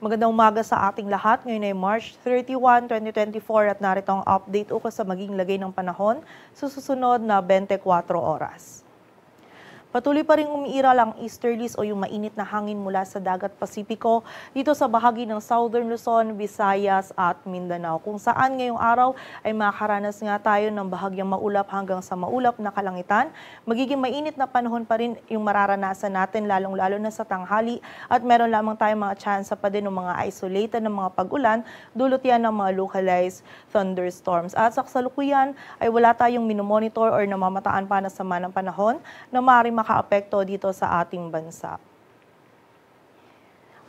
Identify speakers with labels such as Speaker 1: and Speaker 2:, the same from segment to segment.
Speaker 1: Magandang umaga sa ating lahat. Ngayon ay March 31, 2024 at narito ang update ukol sa maging lagay ng panahon sa susunod na 24 oras. Patuloy pa rin umiiral ang easterlies o yung mainit na hangin mula sa dagat Pasipiko dito sa bahagi ng Southern Luzon, Visayas at Mindanao, kung saan ngayong araw ay makakaranas nga tayo ng bahagyang maulap hanggang sa maulap na kalangitan. Magiging mainit na panahon pa rin yung mararanasan natin lalong-lalo na sa tanghali at meron lamang tayong mga tsansa pa din ng mga isolated na mga pag-ulan, dulot yan ng mga localized thunderstorms. At sa kasalukuyan ay wala tayong minomonitor or namamataan pa na sama ng panahon na maaaring makaapekto dito sa ating bansa.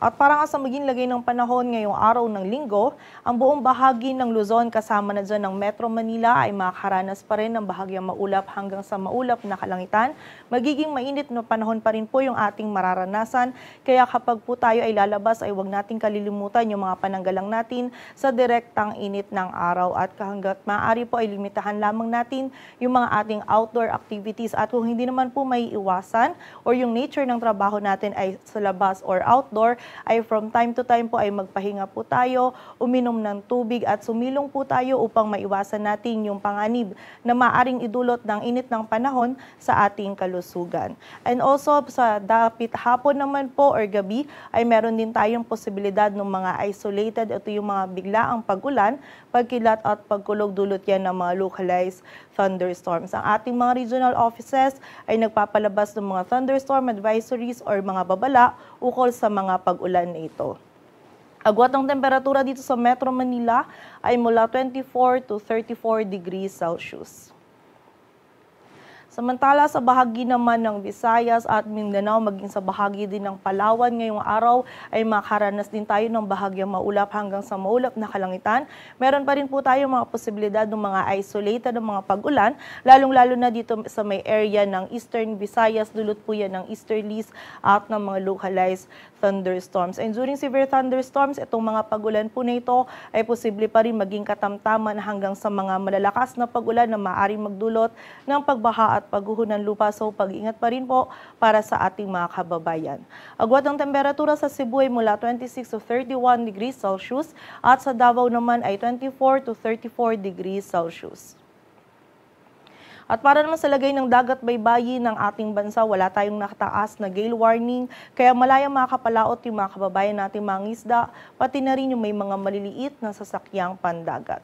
Speaker 1: At para nga sa maging lagay ng panahon ngayong araw ng linggo, ang buong bahagi ng Luzon kasama na dyan ng Metro Manila ay makakaranas pa rin ng bahagyang maulap hanggang sa maulap na kalangitan. Magiging mainit na panahon pa rin po yung ating mararanasan, kaya kapag po tayo ay lalabas ay huwag nating kalilimutan yung mga pananggalang natin sa direktang init ng araw at hanggat maaari po ay limitahan lamang natin yung mga ating outdoor activities at kung hindi naman po may iwasan or yung nature ng trabaho natin ay sa labas or outdoor, ay from time to time po ay magpahinga po tayo, uminom ng tubig at sumilong po tayo upang maiwasan natin yung panganib na maaring idulot ng init ng panahon sa ating kalusugan. And also sa dapit hapon naman po or gabi ay meron din tayong posibilidad ng mga isolated, ito yung mga biglaang pag-ulan, pagkilat at pagkulog, dulot yan ng mga localized thunderstorms. Ang ating mga regional offices ay nagpapalabas ng mga thunderstorm advisories or mga babala ukol sa mga pag-ulan na ito. Agwat ng temperatura dito sa Metro Manila ay mula 24 to 34 degrees Celsius. Samantala sa bahagi naman ng Visayas at Mindanao, maging sa bahagi din ng Palawan ngayong araw ay makaranas din tayo ng bahagyang maulap hanggang sa maulap na kalangitan. Meron pa rin po tayo mga posibilidad ng mga isolated ng mga pag-ulan, lalong-lalo na dito sa may area ng Eastern Visayas, dulot po yan ng easterlies at ng mga localized thunderstorms. And during severe thunderstorms, itong mga pag-ulan po na ito ay posible pa rin maging katamtaman hanggang sa mga malalakas na pag-ulan na maaaring magdulot ng pagbaha at pagguho ng lupa. So pag-ingat pa rin po para sa ating mga kababayan. Agwat ng temperatura sa Cebu ay mula 26 to 31 degrees Celsius at sa Davao naman ay 24 to 34 degrees Celsius. At para naman sa lagay ng dagat baybayin ng ating bansa, wala tayong nakataas na gale warning, kaya malayang makakapalaot yung mga kababayan nating mga isda, pati na rin yung may mga maliliit na sasakyang pandagat.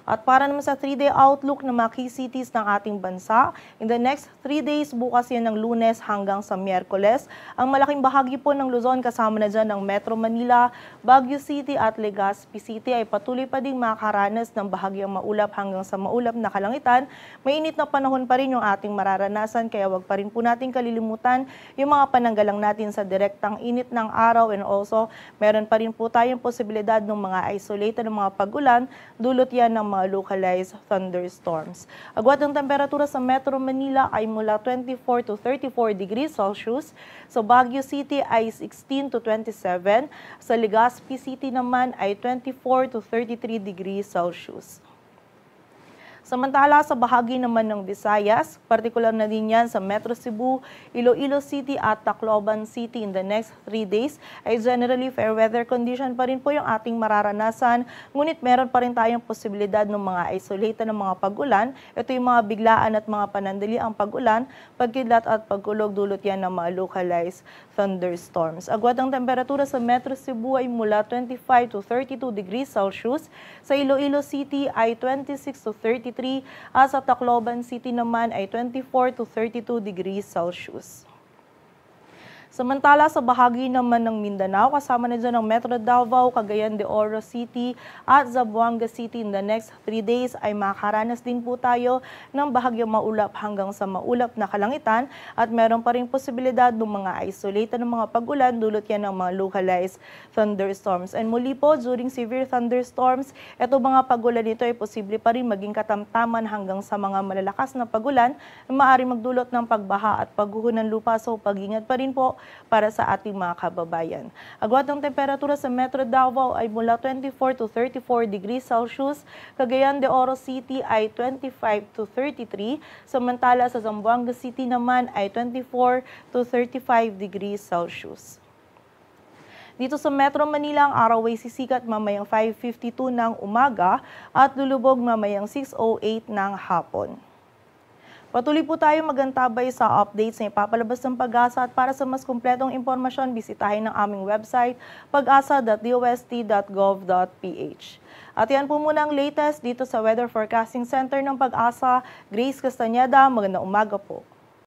Speaker 1: At para naman sa 3-day outlook ng mga key cities ng ating bansa, in the next 3 days, bukas yan ng Lunes hanggang sa Miyerkules, ang malaking bahagi po ng Luzon kasama na dyan ng Metro Manila, Baguio City at Legazpi City ay patuloy pa ding makakaranas ng bahagyang maulap hanggang sa maulap na kalangitan. Mainit na panahon pa rin yung ating mararanasan, kaya wag pa rin po natin kalilimutan yung mga pananggalang natin sa direktang init ng araw, and also meron pa rin po tayong posibilidad ng mga isolated ng mga pag-ulan, dulot yan ng mga localized thunderstorms. Agwat ng temperatura sa Metro Manila ay mula 24 to 34 degrees Celsius. Sa Baguio City ay 16 to 27. Sa Legazpi City naman ay 24 to 33 degrees Celsius. Samantala sa bahagi naman ng Visayas, partikular na din yan sa Metro Cebu, Iloilo City at Tacloban City in the next 3 days ay generally fair weather condition pa rin po yung ating mararanasan. Ngunit meron pa rin tayong posibilidad ng mga isolated ng mga pag-ulan. Ito yung mga biglaan at mga panandali ang pag-ulan, pagkidlat at pagkulog, dulot yan ng mga localized thunderstorms. Agwat ang temperatura sa Metro Cebu ay mula 25 to 32 degrees Celsius. Sa Iloilo City ay 26 to 33 at sa Tacloban City naman ay 24 to 32 degrees Celsius. Samantala sa bahagi naman ng Mindanao, kasama na dyan ang Metro Davao, Cagayan de Oro City at Zamboanga City in the next 3 days ay makakaranas din po tayo ng bahagyang maulap hanggang sa maulap na kalangitan at meron pa rin posibilidad ng mga isolated ng mga pag-ulan, dulot yan ng mga localized thunderstorms. And muli po, during severe thunderstorms, ito mga pag-ulan nito ay posible pa rin maging katamtaman hanggang sa mga malalakas na pag-ulan na maaari magdulot ng pagbaha at pagguho ng lupa. So pag-ingat pa rin po para sa ating mga kababayan. Agwat ng temperatura sa Metro Davao ay mula 24 to 34 degrees Celsius. Cagayan de Oro City ay 25 to 33. Samantala sa Zamboanga City naman ay 24 to 35 degrees Celsius. Dito sa Metro Manila, ang araw ay sisikat mamayang 5:52 ng umaga at lulubog mamayang 6:08 ng hapon. Patuloy po tayo magantabay sa updates na ipapalabas ng Pag-asa at para sa mas kumpletong impormasyon, bisitahin ang aming website pag-asa.dost.gov.ph. At yan po muna ang latest dito sa Weather Forecasting Center ng Pag-asa. Grace Castañeda, magandang umaga po.